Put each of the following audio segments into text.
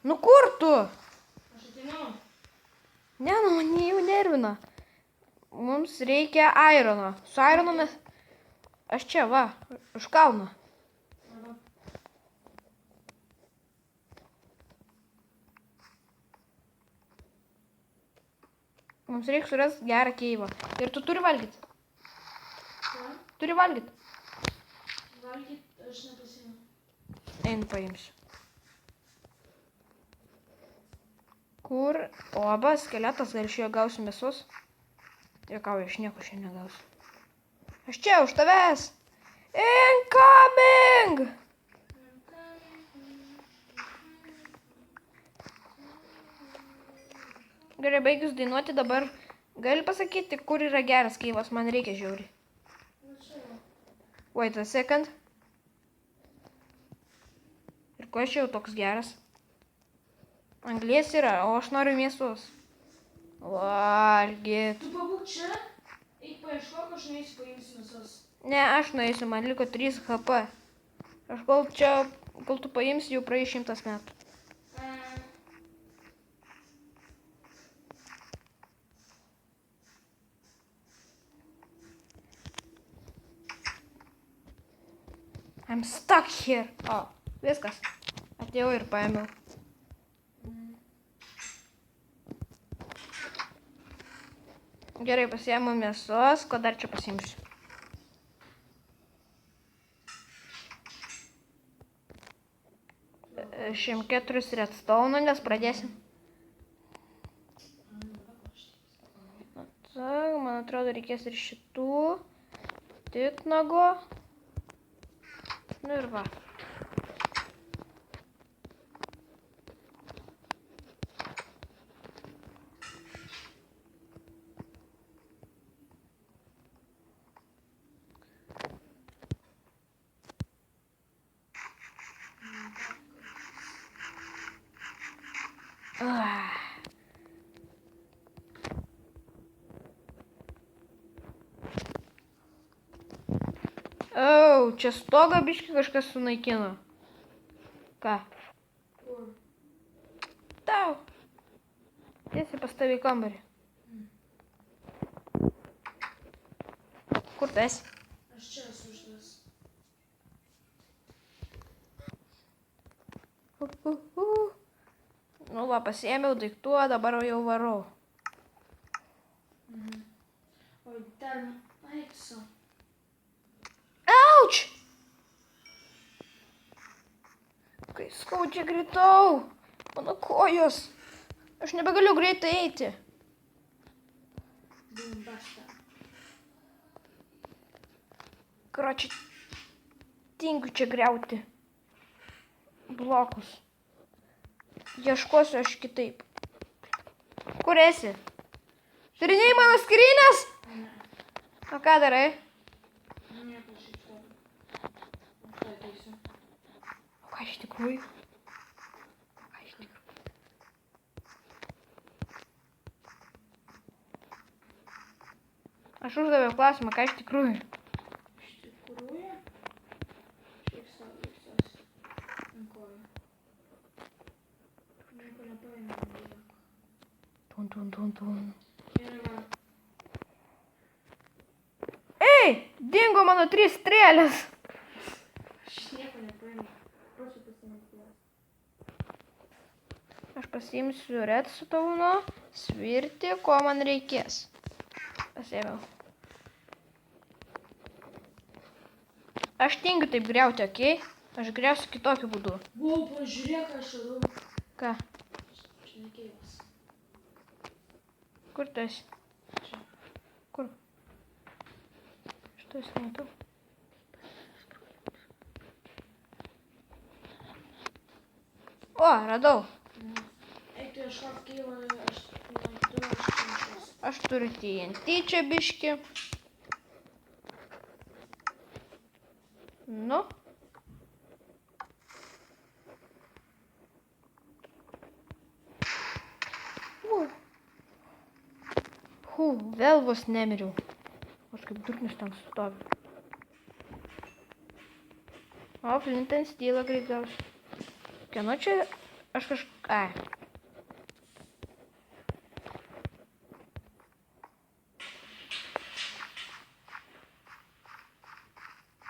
Nu kur tu? Aš ateinu. Ne, nu mane jau nervina. Mums reikia airono. Su aironu mes... Aš čia, va, už kalno. Arba. Mums reikia surasti gerą keivą. Ir tu turi valgyti. Ką? Turi valgyti. Valgyt aš nepasiėmiau. Einu paimsiu. Kur? Oba, skeletas, gal iš jo gausiu mėsos? Juokauju, aš nieko šiandien negausiu. Aš čia, už tavęs. Incoming! Gerai, baigius dainuoti dabar. Gali pasakyti, kur yra geras keivas, man reikia žiauriai. Nu čia jau. Wait a second. Ir ko aš jau toks geras? Anglies yra, o aš noriu mėsos. Valgyt. Tu pabūk čia, eik paieškok, aš neįsiu paimsiu visos. Ne, aš nueisiu, man liko 3 HP. Aš kol tu paimsi, jau praeis 100 metų. I'm stuck here. O, viskas. Atėjau ir paėmiau. Gerai, pasiėmiau mėsos, ko dar čia pasiimsiu. Šiam 4 redstone, nes pradėsim. Tak, man atrodo, reikės ir šitų. Titnago. Nu ir va. O, čia stogą biškį kažkas sunaikino. Ką? Kur? Tau. Tiesiai pas tavį kambarį. Kur tu esi? Aš čia esu uždas. Nu va, pasiėmiau daiktų, dabar jau varau. O ten, eik su. Auč! Kai skaudžiai gritau. Mano kojos. Aš nebegaliu greitai eiti. Bum, basta. Karoči, tingiu čia griauti blokus. Ieškosiu aš kitaip. Kur esi? Tyrinėjai mano skrynias? Ne. O ką darai? Nieko šiaip to. Aš tai ateisiu. O ką iš tikrųjų? Aš uždaviau klausimą, ką iš tikrųjų? Iš tikrųjų? Šiaip savo visas. Ant kojų. Nieko nepaėmiau, nieko. Tun. Ir man. Ei, dingo mano 3 strėlės. Aš nieko nepaėmiau. Prašau pasiimti jas. Aš pasiimsiu redstone'o, svirti, ko man reikės. Pasiėmiau. Aš tingiu taip griauti, okei? Aš griausiu kitokiu būdu. Wow, pažiūrėk, ką aš radau. Ką? Čia nekėjus. Kur tu esi? Čia. Kur? Što esi nematau? O, radau. Eik tu ieškok keivą, aš čia išsiųsiu. Aš turiu TNT čia biškį. Nu. Vėl vos nemiriau. Aš kaip durnius ten stovi. O, Flint and Steel greit gausiu. Kieno čia Aš kažką...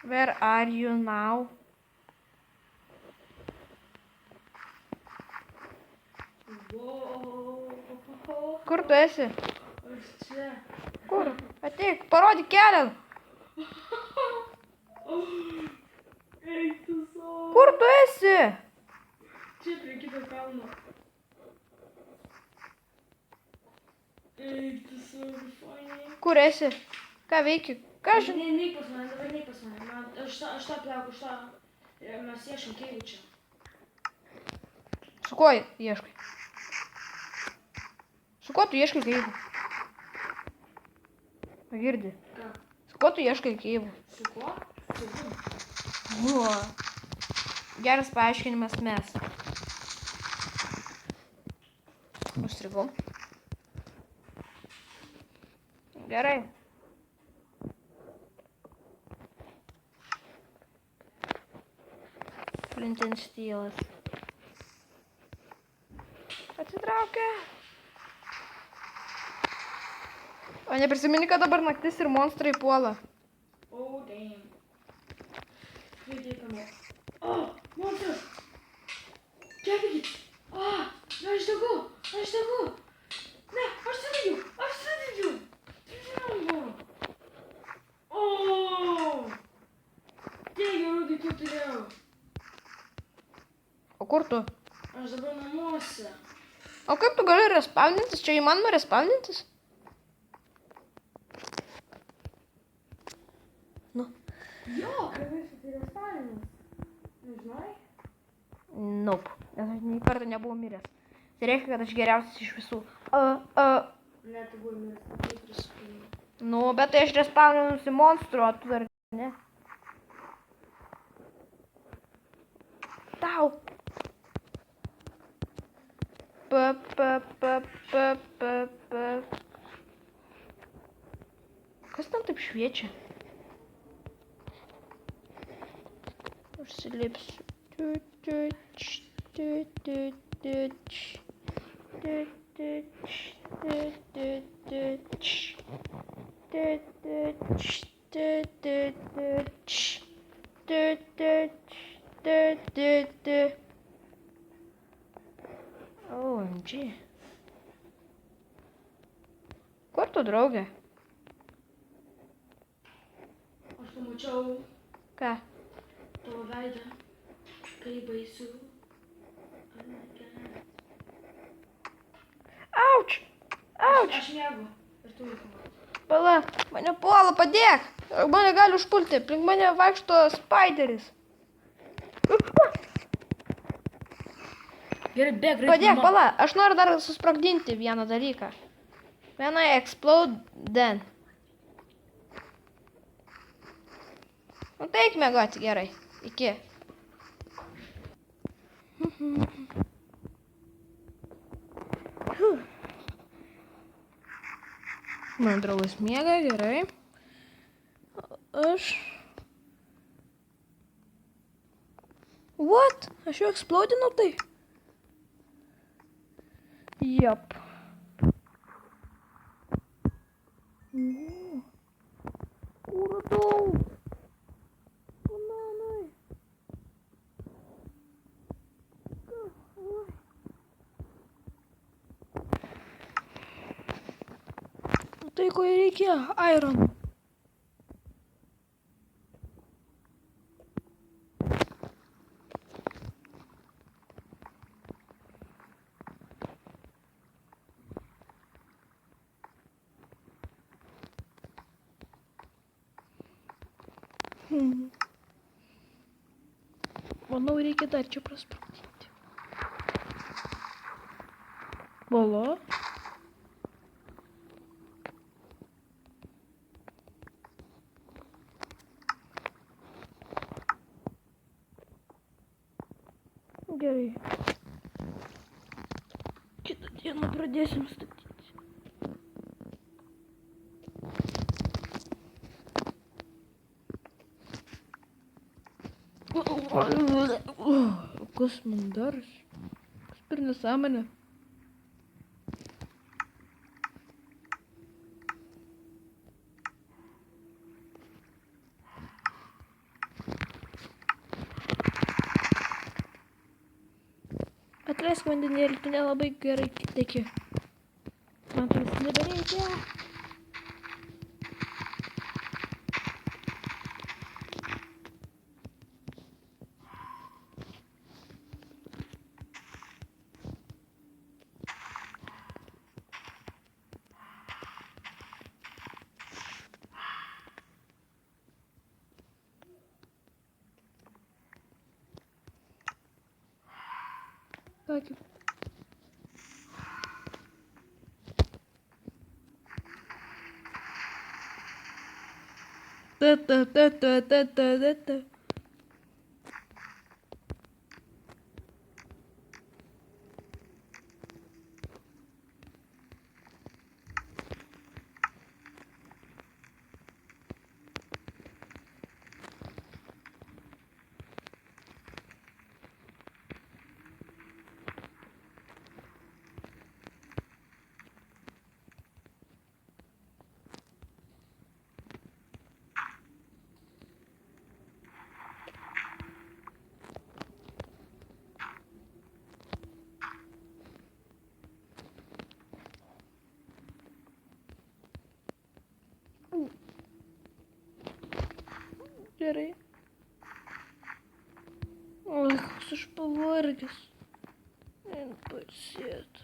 Where are you now? Wow. Kur tu esi? Aš čia. Kur? Ateik, parodyk kelią. Eik tu savo. Kur tu esi? Čia prie kito kalno. Eik tu savo, fainai. Kur esi? Ką veiki? Ką aš... Ne, neik pas mane, dabar neik pas mane. Aš tą pliauku, aš tą... Mes ieškom keivų čia. Su kuo ieškai? Su kuo tu ieškai keivų? Girdi. Ką? Su kuo tu ieškai keivų? Su kuo? Su kuo? O. Geras paaiškinimas mes. Užstrigau. Gerai. Flint and Steelas. Atsitraukia. O neprisimeni, kad dabar naktis ir monstrai puola. Oh, damn. Pridėk kamo. Oh, monstras! Kepikit! Ah, aš degu! Aš degu! Ne, aš sudegiu! Aš sudegiu! Oh! Tiek gerų daiktų turėjau. O kur tu? Aš dabar namuose. O kaip tu gali respawnintis? Čia įmanoma respawnintis? Nu. Jo, kaip esi tai respawninas. Nežinai? Nope. Nes aš nei kartą nebuvau miręs. Tai reiškia, kad aš geriausias iš visų. Ne, tu buvai miręs, taip prisipilnai. Nu, bet tai aš respawninusi monstru, o tu dar ne. Tau. Pa. Kas ten taip šviečia? Užsilipsiu. OMG. Kur tu, draugė? Aš pamačiau Ką? tavo veidą, kai baisu. Oh my God. Auč! Auč! Aš miegu ir tu laikau. Pala, mane puola, padėk! Mane gali užpulti, aplink mane vaikšto spideris. Gerai, bėg, reikia. Padėk, pala, aš noriu dar susprogdinti vieną dalyką. When I explode, then. Nu tai eik miegoti, gerai. Iki. Mano draugas miega, gerai. Aš... What? Aš jau eksplodinau tai? Jop. Kur radau? Bananai. Tai ko reikia? Iron. Manau, reikia dar čia prasprogdinti. Bala. Gerai. Kitą dieną pradėsim statyti. Kas man darosi? Per nesąmonę. Atleisk vandenėlį, tu nelabai gerai teki. Man tavęs nebereikia. Ačiū. Ta. Gerai. Oi, koks aš pavargęs. Pailsėt.